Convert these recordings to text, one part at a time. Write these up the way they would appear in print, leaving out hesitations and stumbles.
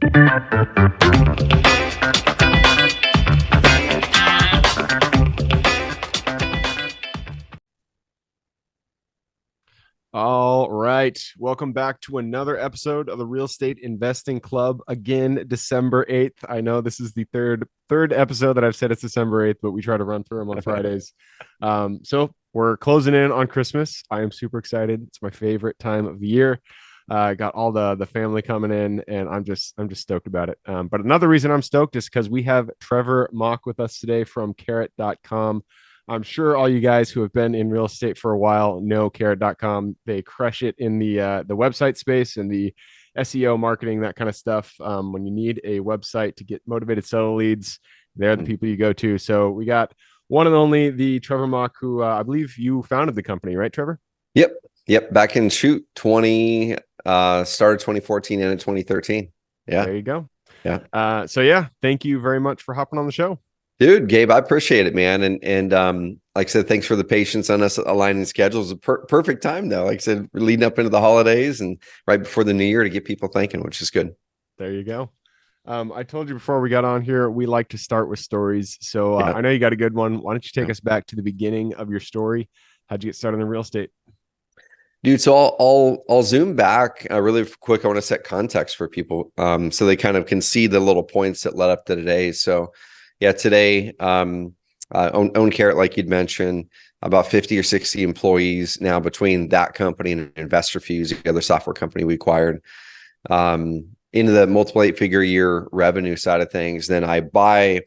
All right. Welcome back to another episode of the Real Estate Investing Club. Again, December 8th. I know this is the third episode that I've said it's December 8th, but we try to run through them on Fridays. So we're closing in on Christmas. I am super excited. It's my favorite time of the year. Got all the family coming in, and I'm just stoked about it. But another reason I'm stoked is because we have Trevor Mauch with us today from carrot.com. I'm sure all you guys who have been in real estate for a while know carrot.com. They crush it in the website space and the SEO marketing, that kind of stuff. When you need a website to get motivated seller leads, they're the people you go to. So we got one and only the Trevor Mauch, who I believe you founded the company, right, Trevor? Yep. Back in started 2014 and in 2013. Yeah. There you go. Yeah. So yeah, thank you very much for hopping on the show. Dude, Gabe, I appreciate it, man. And like I said, thanks for the patience on us aligning schedules. A perfect time though. Like I said, we're leading up into the holidays and right before the new year to get people thinking, which is good. There you go. I told you before we got on here, we like to start with stories. So Yeah. I know you got a good one. Why don't you take us back to the beginning of your story? How'd you get started in real estate? Dude, so I'll zoom back really quick. I want to set context for people so they kind of can see the little points that led up to today. So yeah, today own Carrot, like you'd mentioned, about 50 or 60 employees now between that company and Investor Fuse, the other software company we acquired, into the multiple 8-figure year revenue side of things. Then I buy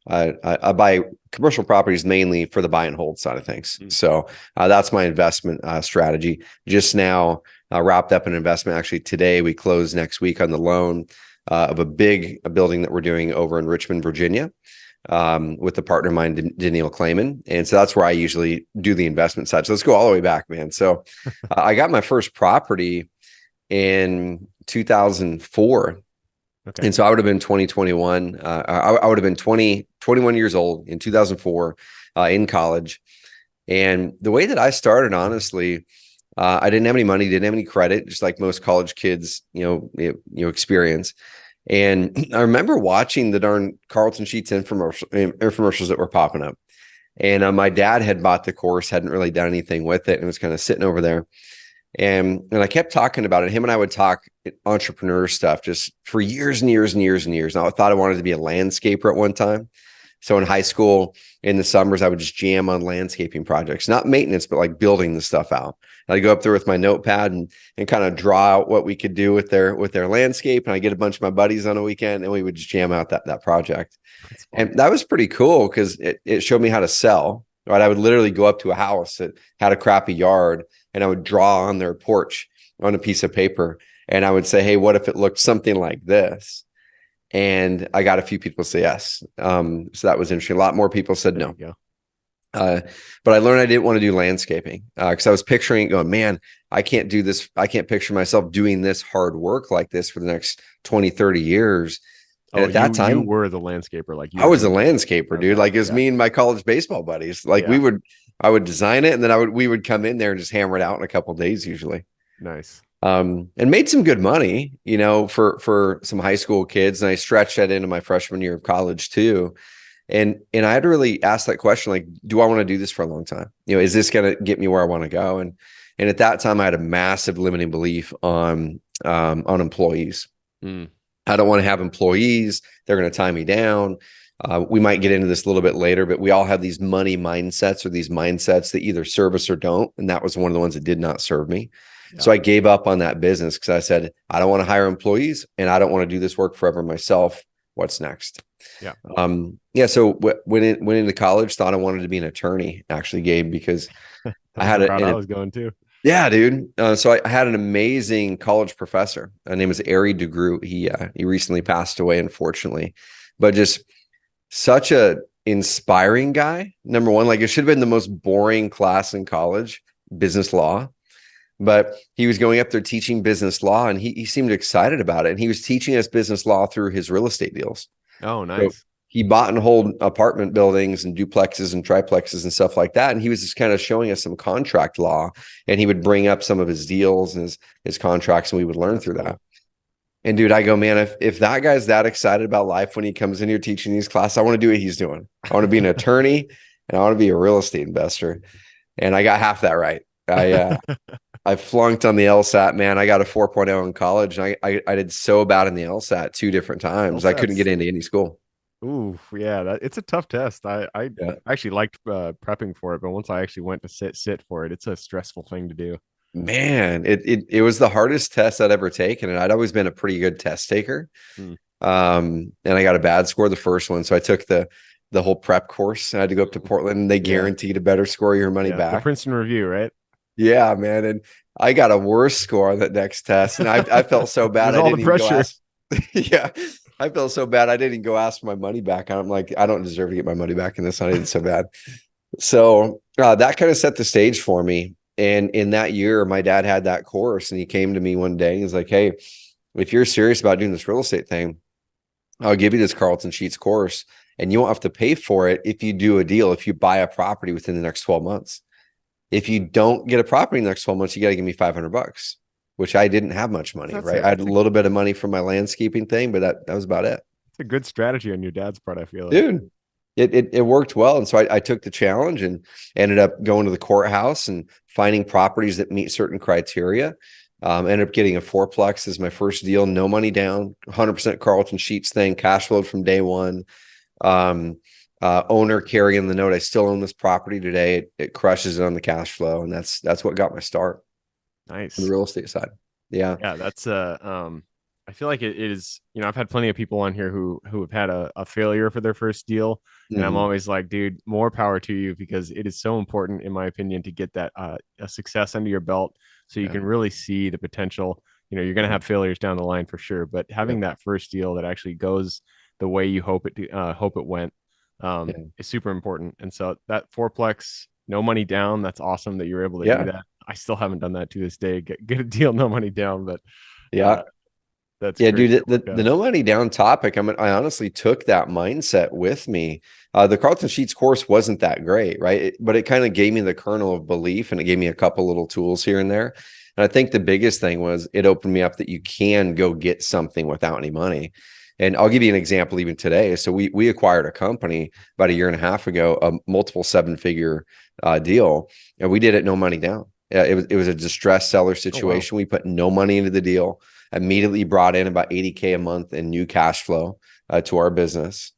I buy commercial properties mainly for the buy and hold side of things. So that's my investment strategy. Just now wrapped up an investment. Actually, today we close next week on the loan of a building that we're doing over in Richmond, Virginia, with a partner of mine, Danielle Clayman. And so that's where I usually do the investment side. So let's go all the way back, man. So I got my first property in 2004. Okay. And so I would have been 2021. I would have been 21 years old in 2004 in college. And the way that I started, honestly, I didn't have any money, didn't have any credit, just like most college kids, experience. And I remember watching the darn Carlton Sheets infomercials that were popping up. And my dad had bought the course, hadn't really done anything with it, and was kind of sitting over there. And I kept talking about it. Him and I would talk entrepreneur stuff just for years and years and years and years. And I thought I wanted to be a landscaper at one time. So in high school, in the summers, I would just jam on landscaping projects, not maintenance, but like building the stuff out. And I'd go up there with my notepad and kind of draw out what we could do with their landscape. And I get a bunch of my buddies on a weekend and we would just jam out that project. And that was pretty cool because it showed me how to sell. Right? I would literally go up to a house that had a crappy yard and I would draw on their porch on a piece of paper. And I would say, hey, what if it looked something like this? And I got a few people say yes. So that was interesting. A lot more people said no. But I learned I didn't want to do landscaping because I was picturing going, man, I can't do this. I can't picture myself doing this hard work like this for the next 20, 30 years. And at that time, you were the landscaper. Like I was a landscaper, dude. Like it was me and my college baseball buddies. Like I would design it and then we would come in there and just hammer it out in a couple of days usually. Nice. And made some good money, for some high school kids. And I stretched that into my freshman year of college too. And I had to really ask that question, like, do I want to do this for a long time? Is this going to get me where I want to go? And at that time I had a massive limiting belief on employees. I don't want to have employees. They're going to tie me down. We might get into this a little bit later, but we all have these money mindsets or these mindsets that either serve us or don't. And that was one of the ones that did not serve me. Yeah. So I gave up on that business because I said, I don't want to hire employees and I don't want to do this work forever myself. What's next? Yeah. So went into college, thought I wanted to be an attorney, actually, Gabe, because I had I was going to. Yeah, dude. So I had an amazing college professor. His name was Ari DeGroot. He recently passed away, unfortunately, but just such a inspiring guy. Number one, like it should have been the most boring class in college, business law, but he was going up there teaching business law and he seemed excited about it. And he was teaching us business law through his real estate deals. Oh, nice. So he bought and hold apartment buildings and duplexes and triplexes and stuff like that. And he was just kind of showing us some contract law and he would bring up some of his deals and his contracts and we would learn through that. And dude, I go, man, if that guy's that excited about life when he comes in here teaching these classes, I want to do what he's doing. I want to be an attorney and I want to be a real estate investor. And I got half that right. I flunked on the LSAT, man. I got a 4.0 in college, and I did so bad in the LSAT 2 different times. I couldn't get LSAT's into any school. Ooh, yeah, it's a tough test. I Yeah. actually liked prepping for it, but once I actually went to sit for it, it's a stressful thing to do. Man, it was the hardest test I'd ever taken, and I'd always been a pretty good test taker. Hmm. And I got a bad score the first one, so I took the whole prep course. I had to go up to Portland, and they Yeah, guaranteed a better score, your money yeah, the back. Princeton Review, right? Yeah, man, and I got a worse score on that next test, and I felt so bad There's I all the didn't even go pressure. ask. Yeah, I felt so bad I didn't go ask for my money back. I'm like, I don't deserve to get my money back in this. I did so bad. So that kind of set the stage for me. And in that year, my dad had that course, and he came to me one day. He's like, "Hey, if you're serious about doing this real estate thing, I'll give you this Carlton Sheets course, and you won't have to pay for it if you do a deal, if you buy a property within the next 12 months. If you don't get a property in the next 12 months, you got to give me $500, which I didn't have much money, That's right? a I had a that's a little bit of money from my landscaping thing, but that was about it. it's a good strategy on your dad's part, I feel like. Dude, it worked well. And so I took the challenge and ended up going to the courthouse and finding properties that meet certain criteria. Ended up getting a fourplex as my first deal, no money down, 100% Carlton Sheets thing, cash flowed from day one. Um, Owner carrying the note. I still own this property today. It crushes it on the cash flow, and that's what got my start on the Nice. real estate side. Yeah. Yeah, that's I feel like it is, I've had plenty of people on here who have had a failure for their first deal. And I'm Hmm. always like, dude, more power to you because it is so important, in my opinion, to get that a success under your belt so you Yeah. can really see the potential. You're gonna Yeah. have failures down the line for sure, but Yeah. having that first deal that actually goes the way you hope it went, Yeah. is super important. And so that fourplex, no money down, that's awesome that you're able to do Yeah. that. I still haven't done that to this day. Get a deal, no money down, but Yeah. uh, that's Yeah, great. dude, That the worked no money down topic, I honestly took that mindset with me. The Carlton Sheets course wasn't that great, right? But it kind of gave me the kernel of belief, and it gave me a couple little tools here and there. And I think the biggest thing was it opened me up that you can go get something without any money. And I'll give you an example even today. So we acquired a company about a year and a half ago, a multiple seven-figure deal, and we did it no money down. It was a distressed seller Oh wow. situation. We put no money into the deal, immediately brought in about 80K a month in new cash flow to our business.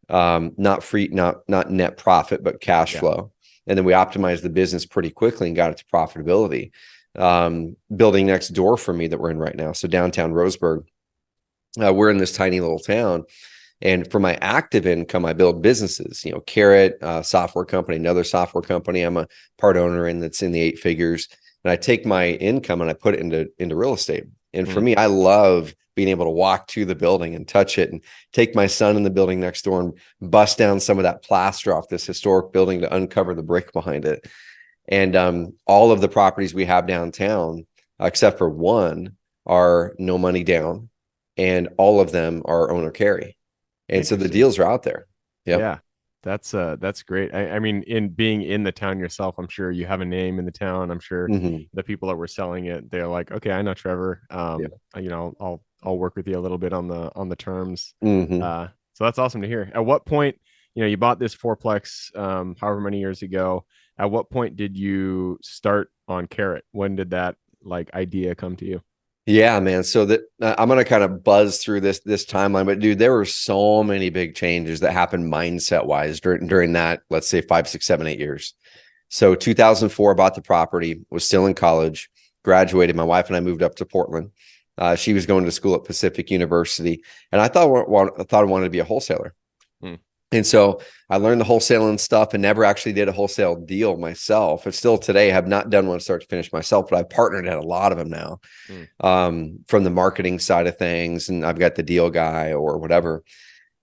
Not free, not net profit, but cash Yeah. flow. And then we optimized the business pretty quickly and got it to profitability. Building next door for me that we're in right now. So downtown Roseburg, we're in this tiny little town. And for my active income, I build businesses, Carrot, software company, another software company I'm a part owner in that's in the 8 figures. And I take my income and I put it into real estate. And for Mm. me, I love being able to walk to the building and touch it and take my son in the building next door and bust down some of that plaster off this historic building to uncover the brick behind it. And all of the properties we have downtown, except for one, are no money down. And all of them are owner carry. And so the Interesting. deals are out there. Yep. Yeah. That's great. I mean, in being in the town yourself, I'm sure you have a name in the town. I'm sure Hmm. the people that were selling it, they're like, okay, I know Trevor. Yep. I'll work with you a little bit on the terms. Hmm. So that's awesome to hear. At what point, you bought this fourplex, however many years ago. At what point did you start on Carrot? When did that like idea come to you? Yeah, man. So that I'm gonna kind of buzz through this timeline, but dude, there were so many big changes that happened mindset wise during that, let's say 5, 6, 7, 8 years. So 2004, bought the property, was still in college, graduated. My wife and I moved up to Portland. She was going to school at Pacific University, and I thought I wanted to be a wholesaler. Hmm. And so I learned the wholesaling stuff and never actually did a wholesale deal myself. And still today have not done one start to finish myself, but I've partnered at a lot of them now, Hmm. from the marketing side of things. And I've got the deal guy or whatever.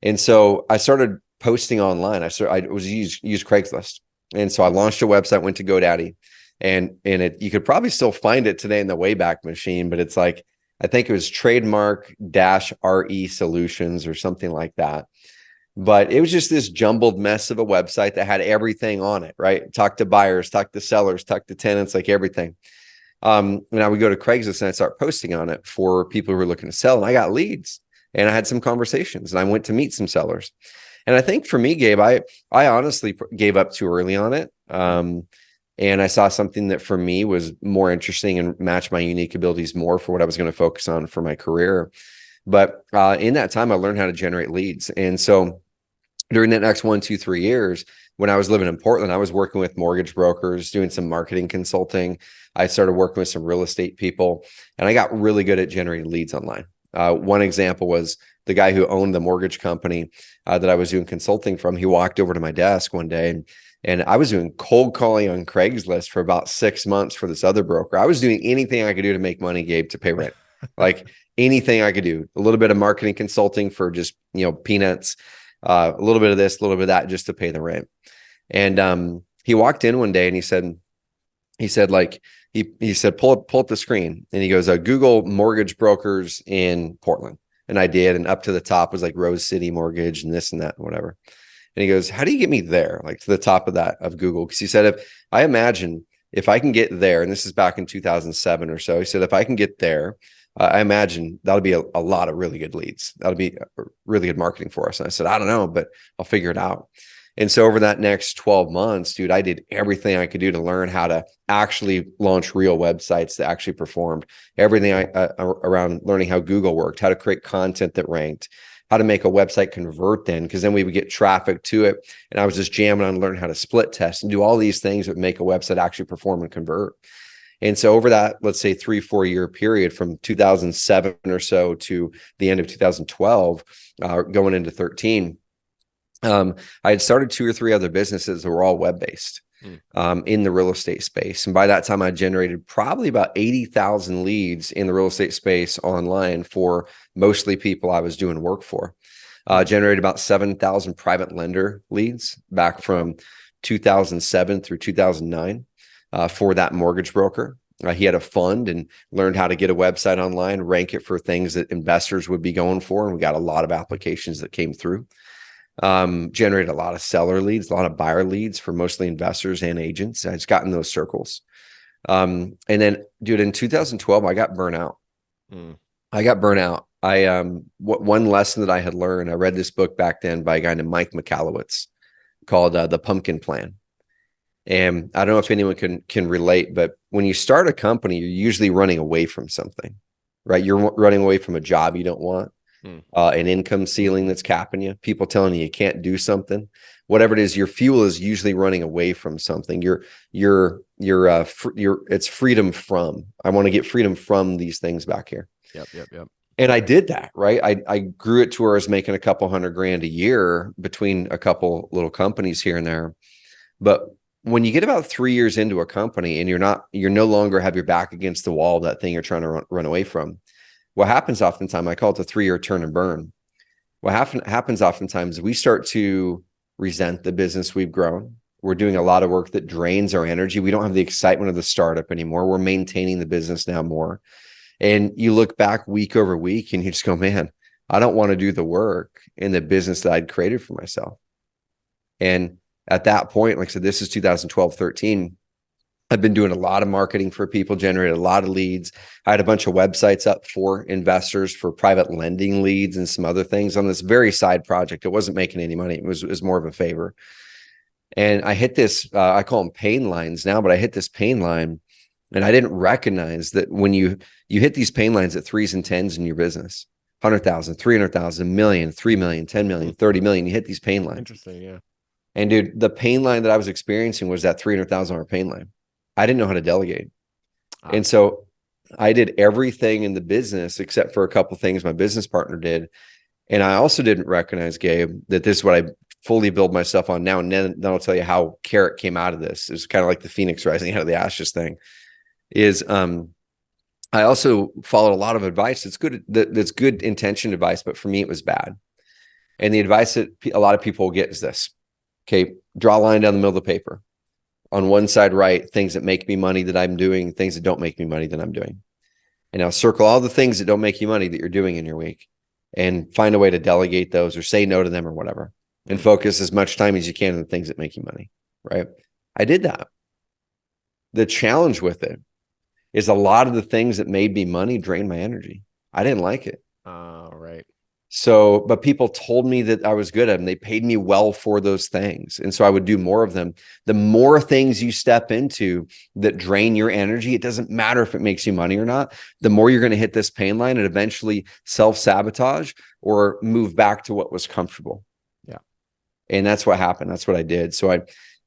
And so I started posting online. I was use Craigslist. And so I launched a website, went to GoDaddy, and you could probably still find it today in the Wayback Machine, but it's like, I think it was trademark dash RE solutions or something like that. But it was just this jumbled mess of a website that had everything on it, right? Talk to buyers, talk to sellers, talk to tenants, like everything. And I would go to Craigslist and I'd start posting on it for people who were looking to sell. And I got leads and I had some conversations and I went to meet some sellers. And I think for me, Gabe, I honestly gave up too early on it. And I saw something that for me was more interesting and matched my unique abilities more for what I was going to focus on for my career. But in that time, I learned how to generate leads. And so during that next 1, 2, 3 years, when I was living in Portland, I was working with mortgage brokers, doing some marketing consulting. I started working with some real estate people, and I got really good at generating leads online. One example was the guy who owned the mortgage company that I was doing consulting from. He walked over to my desk one day, and I was doing cold calling on Craigslist for about 6 months for this other broker. I was doing anything I could do to make money, Gabe, to pay rent. Like anything I could do. A little bit of marketing consulting for just, peanuts. A little bit of this, a little bit of that, just to pay the rent. And he walked in one day and he said, pull up the screen. And he goes, Google mortgage brokers in Portland. And I did. And up to the top was like Rose City Mortgage and this and that, and whatever. And he goes, how do you get me there? Like to the top of Google? Because he said, if I can get there, and this is back in 2007 or so, he said, if I can get there, I imagine that'll be a lot of really good leads. That'll be really good marketing for us. And I said, I don't know, but I'll figure it out. And so over that next 12 months, dude, I did everything I could do to learn how to actually launch real websites that actually performed. Everything around learning how Google worked, how to create content that ranked, how to make a website convert then, because then we would get traffic to it. And I was just jamming on learning how to split test and do all these things that make a website actually perform and convert. And so over that, let's say 3-4 year period from 2007 or so to the end of 2012, going into 13, I had started 2 or 3 other businesses that were all web-based in the real estate space. And by that time, I generated probably about 80,000 leads in the real estate space online for mostly people I was doing work for. Generated about 7,000 private lender leads back from 2007 through 2009. For that mortgage broker. He had a fund and learned how to get a website online, rank it for things that investors would be going for. And we got a lot of applications that came through. Generated a lot of seller leads, a lot of buyer leads for mostly investors and agents. I just got in those circles. And then, dude, in 2012, I got burnout. One lesson that I had learned, I read this book back then by a guy named Mike Michalowicz called The Pumpkin Plan. And I don't know if anyone can relate, but when you start a company, you're usually running away from something, right? You're running away from a job you don't want, an income ceiling that's capping you, people telling you can't do something, whatever it is. Your fuel is usually running away from something. It's freedom from. I want to get freedom from these things back here. Yep. And I did that, right? I grew it to where I was making a couple $100,000 a year between a couple little companies here and there, but when you get about 3 years into a company and you're no longer have your back against the wall, that thing you're trying to run away from, what happens oftentimes, I call it the 3-year turn and burn. What happens oftentimes, we start to resent the business we've grown. We're doing a lot of work that drains our energy. We don't have the excitement of the startup anymore. We're maintaining the business now more. And you look back week over week and you just go, man, I don't want to do the work in the business that I'd created for myself. And at that point, like I said, this is 2012, 13. I've been doing a lot of marketing for people, generated a lot of leads. I had a bunch of websites up for investors for private lending leads and some other things on this very side project. It wasn't making any money. It was more of a favor. And I hit this, I call them pain lines now, but I hit this pain line and I didn't recognize that when you hit these pain lines at 3s and 10s in your business, 100,000, 300,000, million, 3 million, 10 million, 30 million, you hit these pain lines. Interesting. Yeah. And dude, the pain line that I was experiencing was that $300,000 pain line. I didn't know how to delegate. And so I did everything in the business except for a couple of things my business partner did. And I also didn't recognize, Gabe, that this is what I fully build myself on now. And then I'll tell you how Carrot came out of this. It's kind of like the Phoenix rising out of the ashes thing. I also followed a lot of advice. That's good intentioned advice, but for me, it was bad. And the advice that a lot of people get is this. Okay, draw a line down the middle of the paper. On one side, write things that make me money that I'm doing, things that don't make me money that I'm doing. And now circle all the things that don't make you money that you're doing in your week and find a way to delegate those or say no to them or whatever. And focus as much time as you can on the things that make you money, right? I did that. The challenge with it is a lot of the things that made me money drained my energy. I didn't like it. Right. So, but people told me that I was good at them. They paid me well for those things. And so I would do more of them. The more things you step into that drain your energy, it doesn't matter if it makes you money or not, the more you're going to hit this pain line and eventually self-sabotage or move back to what was comfortable. Yeah. And that's what happened. That's what I did. So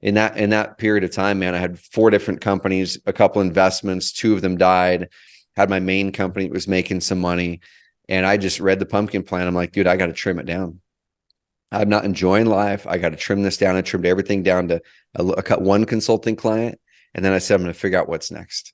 in that period of time, man, I had 4 different companies, a couple investments, 2 of them died, had my main company that was making some money. And I just read the pumpkin plan. I'm like, dude, I got to trim it down. I'm not enjoying life. I got to trim this down. I trimmed everything down to one consulting client. And then I said, I'm going to figure out what's next.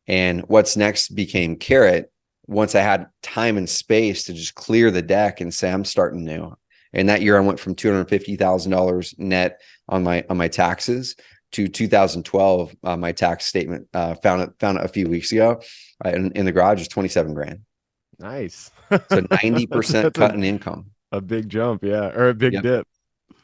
And what's next became Carrot. Once I had time and space to just clear the deck and say, I'm starting new. And that year I went from $250,000 net on my taxes to 2012. My tax statement found it a few weeks ago in the garage is 27 grand. Nice. So 90% That's cut in income. a big jump, yeah, or a big Yep. dip.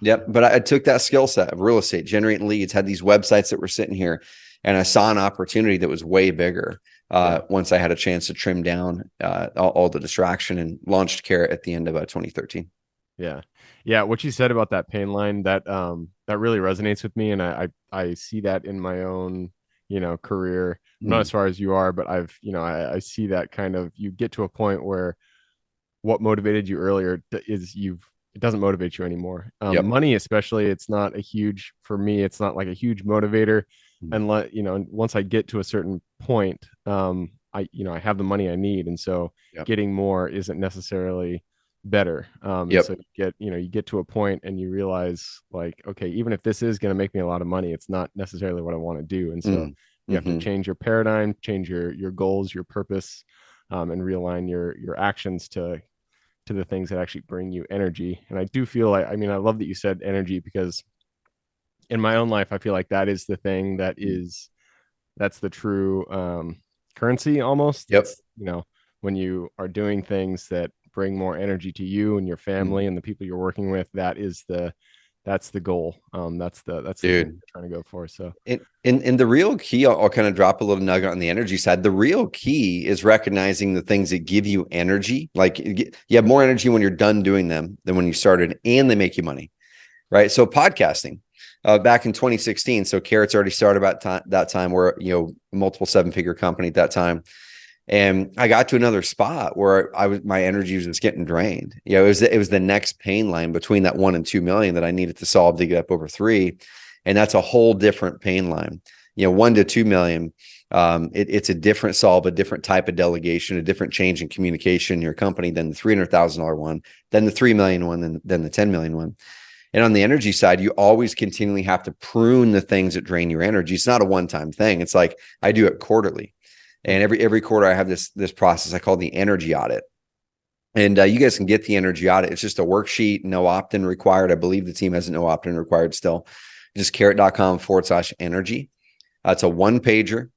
Yep. But I took that skill set of real estate, generating leads, had these websites that were sitting here, and I saw an opportunity that was way bigger once I had a chance to trim down all the distraction and launched Carrot at the end of 2013. Yeah. Yeah. What you said about that pain line, that really resonates with me. And I see that in my own, career. Not as far as you are, but I see that kind of, you get to a point where what motivated you earlier is it doesn't motivate you anymore. Yep. Money, especially, it's not a huge, for me, it's not like a huge motivator. And once I get to a certain point, I have the money I need. And so getting more isn't necessarily better. And so you get to a point and you realize, like, okay, even if this is going to make me a lot of money, it's not necessarily what I want to do. And so you have to change your paradigm, change your goals, your purpose, and realign your actions to the things that actually bring you energy. And I do feel like, I love that you said energy, because in my own life, I feel like that is the thing that's the true currency almost. Yep. It's, when you are doing things that bring more energy to you and your family and the people you're working with, that's the goal. That's the thing you're trying to go for. So and the real key, I'll kind of drop a little nugget on the energy side. The real key is recognizing the things that give you energy. Like, you have more energy when you're done doing them than when you started, and they make you money, right? So podcasting, back in 2016. So Carrot's already started about that time, where, multiple 7-figure company at that time. And I got to another spot where my energy was just getting drained. It was the next pain line between that 1 and 2 million that I needed to solve to get up over 3. And that's a whole different pain line. 1 to 2 million. It's a different solve, a different type of delegation, a different change in communication in your company than the $300,000 one, then the 3 million one, then the 10 million one. And on the energy side, you always continually have to prune the things that drain your energy. It's not a one-time thing. It's like, I do it quarterly. And every quarter I have this process I call the energy audit. And you guys can get the energy audit. It's just a worksheet, no opt-in required. I believe the team has no opt-in required still. Just carrot.com/energy. It's a 1-pager.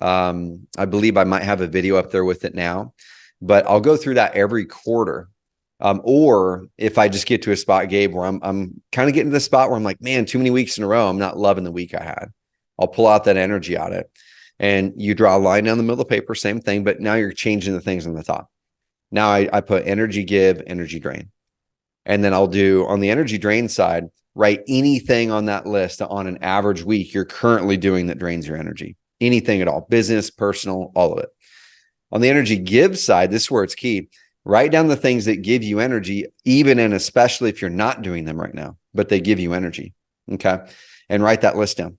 I believe I might have a video up there with it now, but I'll go through that every quarter. Or if I just get to a spot, Gabe, where I'm kind of getting to the spot where I'm like, man, too many weeks in a row, I'm not loving the week I had, I'll pull out that energy audit. And you draw a line down the middle of the paper, same thing, but now you're changing the things on the top. Now I put energy give, energy drain. And then I'll do, on the energy drain side, write anything on that list on an average week you're currently doing that drains your energy. Anything at all, business, personal, all of it. On the energy give side, this is where it's key. Write down the things that give you energy, even and especially if you're not doing them right now, but they give you energy. Okay. And write that list down.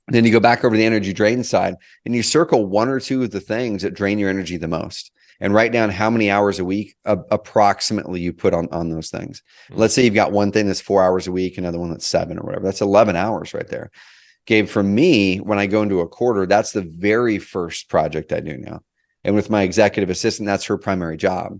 Then you go back over the energy drain side and you circle 1 or 2 of the things that drain your energy the most, and write down how many hours a week approximately you put on those things. Let's say you've got one thing that's 4 hours a week, another one that's 7 or whatever. That's 11 hours right there. Gabe, for me, when I go into a quarter, that's the very first project I do now. And with my executive assistant, that's her primary job,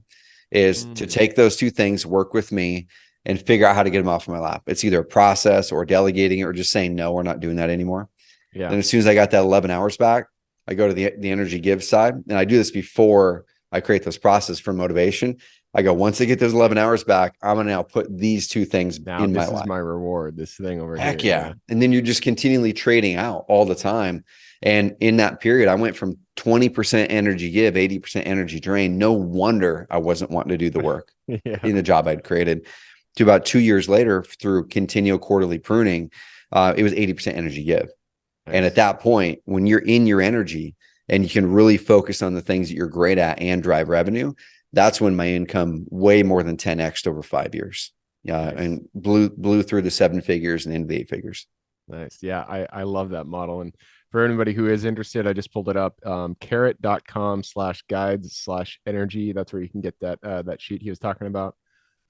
is to take those 2 things, work with me, and figure out how to get them off my lap. It's either a process or delegating it or just saying, no, we're not doing that anymore. Yeah. And as soon as I got that 11 hours back, I go to the energy give side. And I do this before I create those processes for motivation. I go, once I get those 11 hours back, I'm going to now put these 2 things in my life. This is my reward, this thing over Heck here. yeah. And then you're just continually trading out all the time. And in that period, I went from 20% energy give, 80% energy drain. No wonder I wasn't wanting to do the work Yeah. in the job I'd created, to about 2 years later through continual quarterly pruning. It was 80% energy give. Nice. And at that point, when you're in your energy and you can really focus on the things that you're great at and drive revenue, that's when my income way more than 10x over 5 years. Nice. And blew through the 7 figures and into the 8 figures. Nice. Yeah, I love that model. And for anybody who is interested, I just pulled it up. Carrot.com/guides/energy. That's where you can get that sheet he was talking about.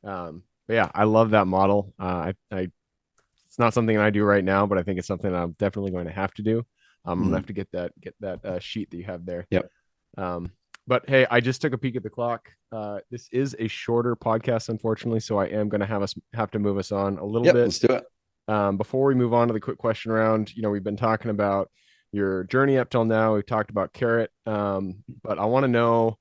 But yeah, I love that model. I it's not something I do right now, but I think it's something I'm definitely going to have to do. I'm gonna have to get that sheet that you have there. Yep. But hey, I just took a peek at the clock. This is a shorter podcast, unfortunately, so I am going to have to move us on a little bit. Let's do it. Before we move on to the quick question round, we've been talking about your journey up till now. We've talked about Carrot, but I want to know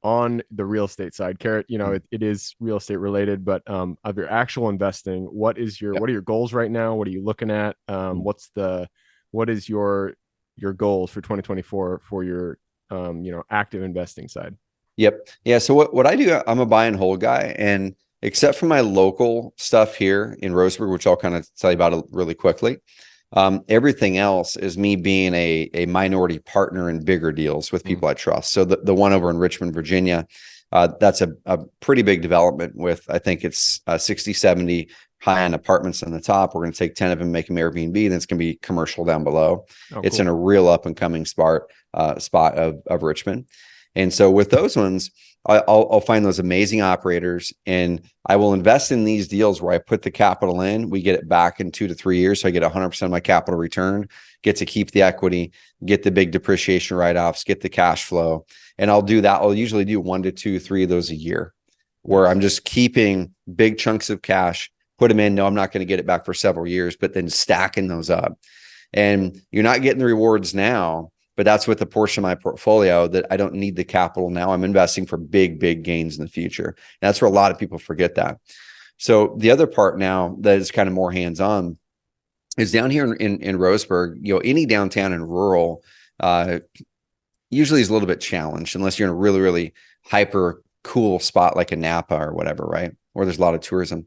on the real estate side, Carrot, it is real estate related, but of your actual investing, what are your goals right now? What are you looking at? What is your goals for 2024 for your active investing side? Yep. Yeah. So what I do, I'm a buy and hold guy, and except for my local stuff here in Roseburg, which I'll kind of tell you about really quickly, everything else is me being a minority partner in bigger deals with people I trust. So the one over in Richmond, Virginia, that's a pretty big development with, I think it's 60, 70 high-end apartments on the top. We're going to take 10 of them, make them Airbnb, and it's going to be commercial down below. It's in a real up and coming spot of Richmond. And so with those ones, I'll find those amazing operators, and I will invest in these deals where I put the capital in. We get it back in 2 to 3 years. So I get 100% of my capital return, get to keep the equity, get the big depreciation write-offs, get the cash flow. And I'll do that. I'll usually do 1 to 2, 3 of those a year, where I'm just keeping big chunks of cash, put them in. No, I'm not going to get it back for several years, but then stacking those up. And you're not getting the rewards now, but that's with the portion of my portfolio that I don't need the capital now. I'm investing for big, big gains in the future. And that's where a lot of people forget that. So the other part now that is kind of more hands-on is down here in Roseburg. Any downtown and rural usually is a little bit challenged unless you're in a really, really hyper cool spot like a Napa or whatever, right? Where there's a lot of tourism.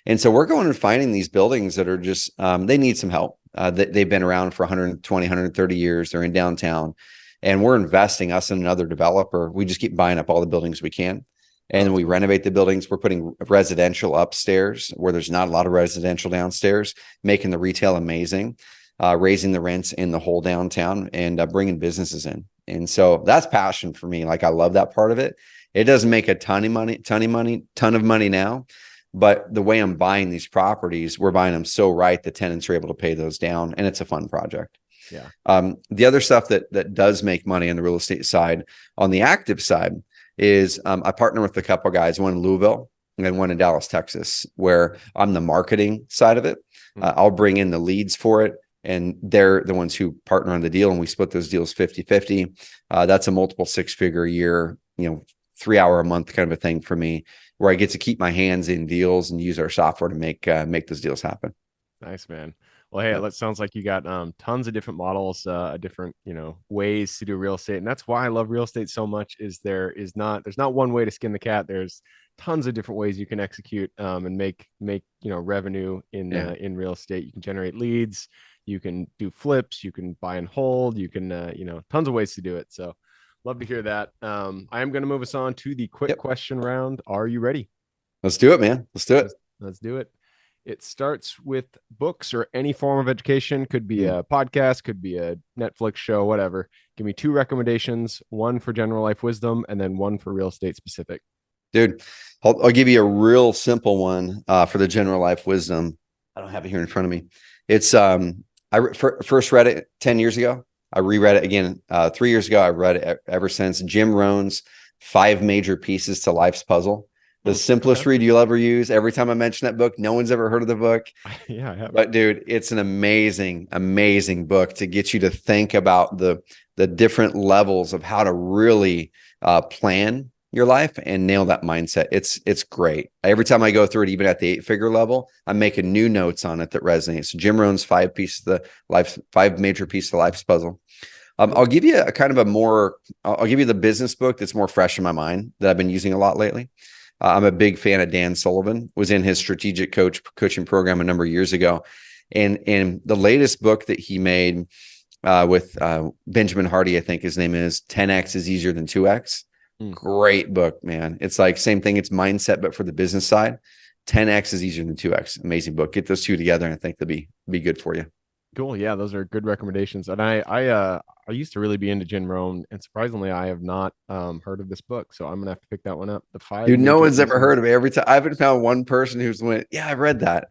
And so we're going and finding these buildings that are just, they need some help. They've been around for 120, 130 years. They're in downtown, and we're investing, us and another developer. We just keep buying up all the buildings we can. And then we renovate the buildings. We're putting residential upstairs where there's not a lot of residential downstairs, making the retail amazing, raising the rents in the whole downtown, and bringing businesses in. And so that's passion for me. Like, I love that part of it. It doesn't make a ton of money now. But the way I'm buying these properties, we're buying them so right, the tenants are able to pay those down, and it's a fun project. Yeah. The other stuff that does make money on the real estate side, on the active side, is I partner with a couple of guys, one in Louisville and then one in Dallas, Texas, where I'm the marketing side of it. I'll bring in the leads for it, and they're the ones who partner on the deal, and we split those deals 50-50. That's a multiple 6-figure a year, 3-hour a month kind of a thing for me, where I get to keep my hands in deals and use our software to make those deals happen. Nice, man. Well, hey, that sounds like you got tons of different models, different ways to do real estate, and that's why I love real estate so much. There's not one way to skin the cat. There's tons of different ways you can execute and make revenue in real estate. You can generate leads, you can do flips, you can buy and hold, you can tons of ways to do it. So love to hear that. I am going to move us on to the quick question round. Are you ready? Let's do it, man. Let's do it. Let's do it. It starts with books or any form of education. Could be a podcast, could be a Netflix show, whatever. Give me 2 recommendations, one for general life wisdom and then one for real estate specific. Dude, I'll give you a real simple one for the general life wisdom. I don't have it here in front of me. It's I first read it 10 years ago. I reread it again 3 years ago. I've read it ever since. Jim Rohn's 5 Major Pieces to Life's Puzzle. The simplest read you'll ever use. Every time I mention that book, no one's ever heard of the book. Yeah, I have. But dude, it's an amazing, amazing book to get you to think about the different levels of how to really plan your life and nail that mindset. It's great. Every time I go through it, even at the 8-figure level, I'm making new notes on it that resonates. So Jim Rohn's 5 Major Pieces of Life's Puzzle. I'll give you a kind of a more, I'll give you the business book that's more fresh in my mind that I've been using a lot lately. I'm a big fan of Dan Sullivan, was in his strategic coaching program a number of years ago. And the latest book that he made with Benjamin Hardy, I think his name is 10X is easier than 2X. Mm. Great book, man. It's like same thing. It's mindset, but for the business side. 10X is easier than 2X. Amazing book. Get those two together, and I think they'll be good for you. Cool. Yeah, those are good recommendations. And I used to really be into Jim Rohn, and surprisingly, I have not heard of this book. So I'm gonna have to pick that one up. The five Dude, no major one's ever heard reasons. of it. Every time I haven't found one person who's went, yeah, I've read that.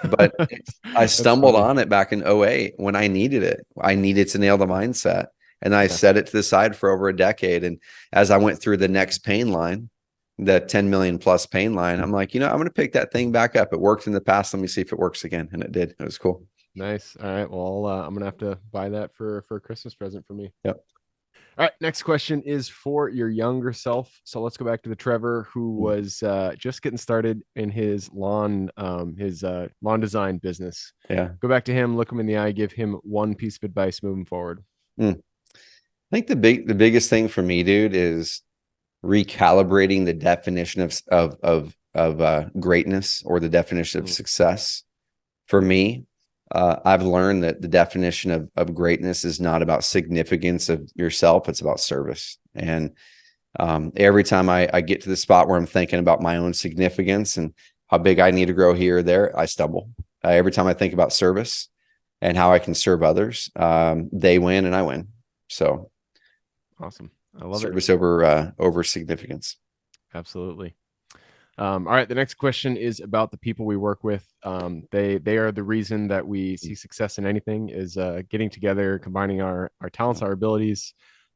But I That's stumbled funny. on it back in '08 when I needed it. I needed to nail the mindset. And I Yeah. set it to the side for over a decade. And as I went through the next pain line, the 10 million plus pain line, I'm like, I'm going to pick that thing back up. It worked in the past. Let me see if it works again. And it did. It was cool. Nice. All right. Well, I'm gonna have to buy that for a Christmas present for me. Yep. All right. Next question is for your younger self. So let's go back to the Trevor who was just getting started in his lawn design business. Yeah. Go back to him, look him in the eye, give him one piece of advice moving forward. Mm. I think the biggest thing for me, dude, is recalibrating the definition of greatness or the definition of Mm. success. For me, I've learned that the definition of greatness is not about significance of yourself; it's about service. And every time I get to the spot where I'm thinking about my own significance and how big I need to grow here or there, I stumble. Every time I think about service and how I can serve others, they win and I win. So Awesome. I love it. service over significance. Absolutely. All right. The next question is about the people we work with. They are the reason that we see success in anything is getting together, combining our talents, our abilities,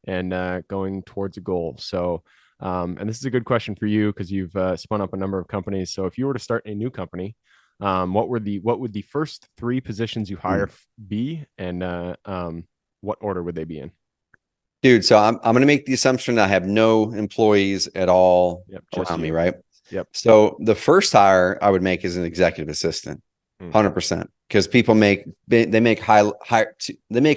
and going towards a goal. So, and this is a good question for you because you've spun up a number of companies. So, if you were to start a new company, what would the first three positions you hire be, and what order would they be in? Dude, so I'm going to make the assumption that I have no employees at all Yep, just around me, you. right? Yep. So the first hire I would make is an executive assistant, Mm. 100%, because people they make they make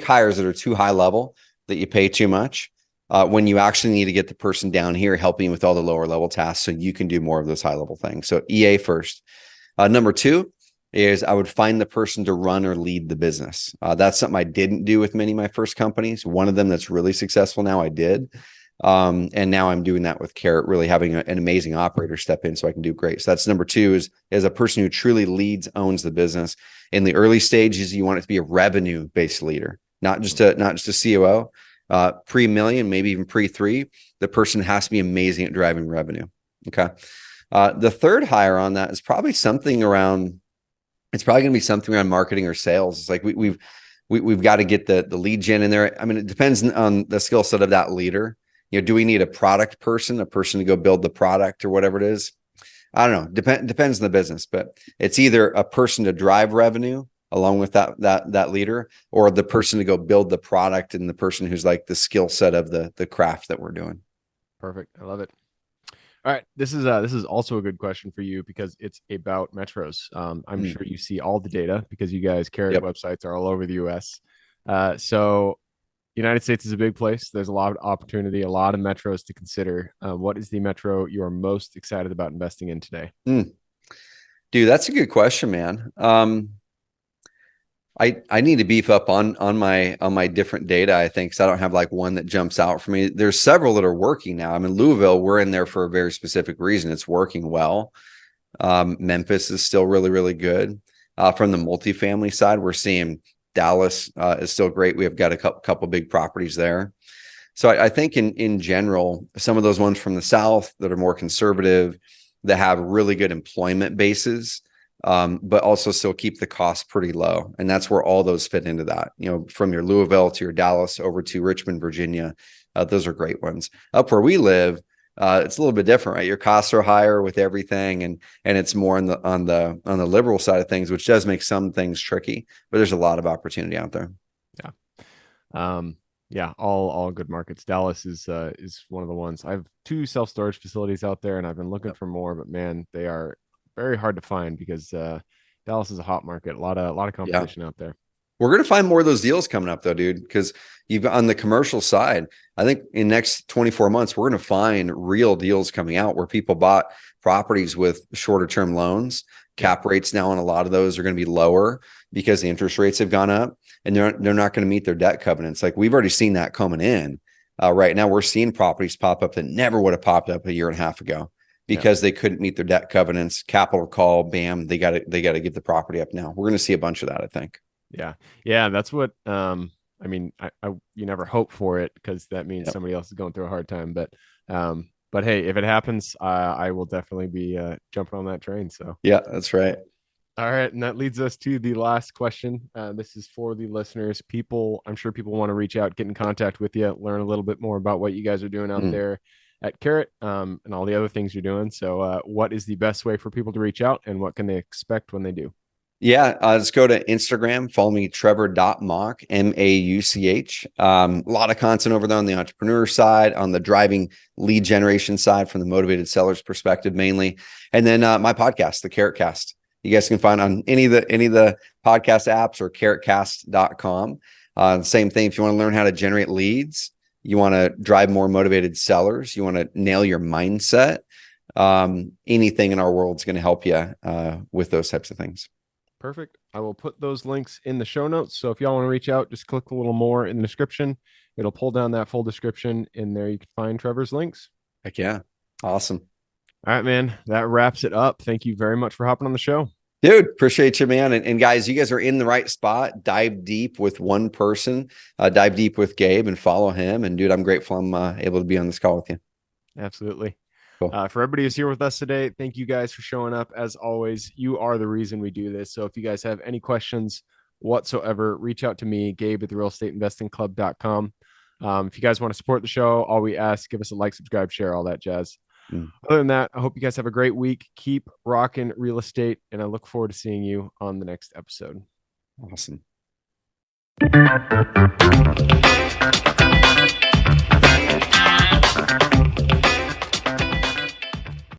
hires that are too high level that you pay too much. When you actually need to get the person down here helping you with all the lower level tasks so you can do more of those high level things. So EA first. Number two is I would find the person to run or lead the business. That's something I didn't do with many of my first companies. One of them that's really successful now, I did. And now I'm doing that with Carrot, really having an amazing operator step in so I can do great. So that's number two is a person who truly leads, owns the business. In the early stages, you want it to be a revenue-based leader, not just a COO. Pre-million, maybe even pre-3, the person has to be amazing at driving revenue. Okay. The third hire on that is probably something around, it's probably going to be something around marketing or sales. It's like we've got to get the lead gen in there. I mean, it depends on the skill set of that leader. Do we need a product person, a person to go build the product or whatever it is? I don't know. Depends on the business, but it's either a person to drive revenue along with that leader, or the person to go build the product and the person who's like the skill set of the craft that we're doing. Perfect. I love it. All right, this is also a good question for you because it's about metros. I'm sure you see all the data because you guys Carrot Yep. websites are all over the U.S. So United States is a big place. There's a lot of opportunity, a lot of metros to consider. What is the metro you are most excited about investing in today? Dude, that's a good question, man. I need to beef up on my different data, I think, because I don't have like one that jumps out for me. There's several that are working now. I mean, Louisville, we're in there for a very specific reason. It's working well. Memphis is still really, really good. From the multifamily side, we're seeing Dallas is still great. We have got a couple big properties there. So I think in general, some of those ones from the South that are more conservative, that have really good employment bases, but also still keep the costs pretty low. And that's where all those fit into that, from your Louisville to your Dallas over to Richmond, Virginia. Those are great ones. Up where we live, it's a little bit different, right? Your costs are higher with everything, and it's more on the liberal side of things, which does make some things tricky, but there's a lot of opportunity out there. Yeah. Yeah, all good markets. Dallas is one of the ones. I have two self-storage facilities out there and I've been looking for more, but man, they are very hard to find because Dallas is a hot market. A lot of Yeah. competition out there. We're going to find more of those deals coming up though, dude, because you've on the commercial side, I think in next 24 months, we're going to find real deals coming out where people bought properties with shorter term loans. Cap rates now on a lot of those are going to be lower because the interest rates have gone up, and they're not going to meet their debt covenants. Like we've already seen that coming in. Right now, we're seeing properties pop up that never would have popped up a year and a half ago because they couldn't meet their debt covenants. Capital call, bam, they got to give the property up now. We're going to see a bunch of that, I think. Yeah, that's what I mean, you never hope for it because that means somebody else is going through a hard time. But hey, if it happens, I will definitely be jumping on that train. So yeah, that's right. all right, and that leads us to the last question. This is for the listeners. I'm sure people want to reach out, get in contact with you, learn a little bit more about what you guys are doing out there at Carrot, and all the other things you're doing. So, what is the best way for people to reach out, and what can they expect when they do? Yeah, let's go to Instagram. Follow me, Trevor.Mauch, Mauch. A lot of content over there on the entrepreneur side, on the driving lead generation side from the motivated sellers perspective mainly. And then my podcast, the Carrot Cast. You guys can find on any of the podcast apps or carrotcast.com. Same thing. If you want to learn how to generate leads, you want to drive more motivated sellers, you want to nail your mindset, anything in our world is going to help you with those types of things. Perfect. I will put those links in the show notes. So if y'all want to reach out, just click a little more in the description. It'll pull down that full description. In there, you can find Trevor's links. Heck yeah. Awesome. All right, man. That wraps it up. Thank you very much for hopping on the show. Dude, appreciate you, man. And guys, you guys are in the right spot. Dive deep with one person. Dive deep with Gabe and follow him. And dude, I'm grateful I'm able to be on this call with you. Absolutely. Cool. For everybody who's here with us today, thank you guys for showing up. As always, you are the reason we do this. So if you guys have any questions whatsoever, reach out to me, Gabe at therealestateinvestingclub.com. If you guys want to support the show, all we ask, give us a like, subscribe, share, all that jazz. Other than that, I hope you guys have a great week. Keep rocking real estate, and I look forward to seeing you on the next episode. Awesome.